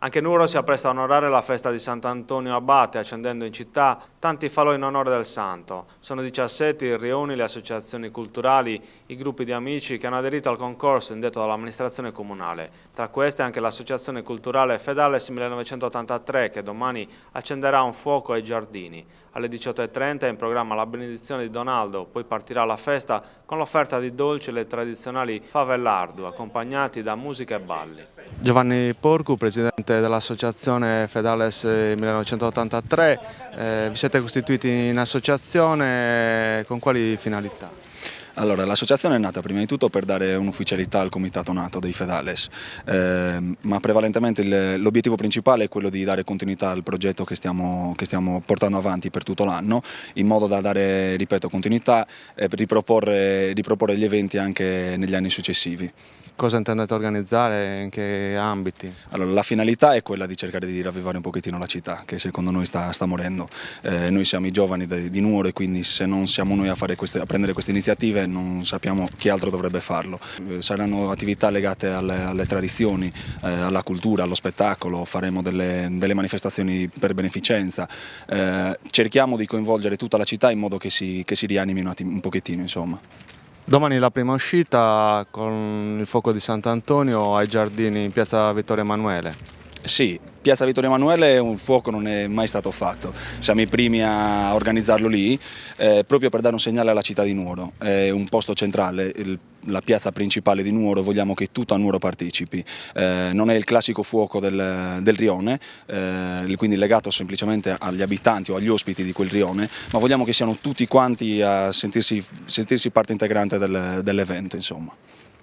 Anche Nuoro si appresta a onorare la festa di Sant'Antonio Abate, accendendo in città tanti falò in onore del santo. Sono 17 i rioni, le associazioni culturali, i gruppi di amici che hanno aderito al concorso indetto dall'amministrazione comunale. Tra queste anche l'associazione culturale Fedales 1983 che domani accenderà un fuoco ai giardini. Alle 18:30 è in programma la benedizione di Donaldo, poi partirà la festa con l'offerta di dolci e le tradizionali favellardo, accompagnati da musica e balli. Giovanni Porcu, presidente dell'associazione Fedales 1983, vi siete costituiti in associazione con quali finalità? Allora, l'associazione è nata prima di tutto per dare un'ufficialità al comitato nato dei Fedales, ma prevalentemente l'obiettivo principale è quello di dare continuità al progetto che stiamo portando avanti per tutto l'anno, in modo da dare, ripeto, continuità e riproporre gli eventi anche negli anni successivi. Cosa intendete organizzare? In che ambiti? Allora, la finalità è quella di cercare di ravvivare un pochettino la città, che secondo noi sta morendo. Noi siamo i giovani di Nuoro e quindi se non siamo noi a prendere queste iniziative non sappiamo chi altro dovrebbe farlo. Saranno attività legate alle tradizioni, alla cultura, allo spettacolo, faremo delle manifestazioni per beneficenza. Cerchiamo di coinvolgere tutta la città in modo che si rianimi un pochettino, insomma. Domani la prima uscita con il fuoco di Sant'Antonio ai giardini in piazza Vittorio Emanuele. Sì, piazza Vittorio Emanuele un fuoco non è mai stato fatto, siamo i primi a organizzarlo lì proprio per dare un segnale alla città di Nuoro, è un posto centrale, la piazza principale di Nuoro, vogliamo che tutta Nuoro partecipi, non è il classico fuoco del rione, quindi legato semplicemente agli abitanti o agli ospiti di quel rione, ma vogliamo che siano tutti quanti a sentirsi parte integrante dell'evento, insomma.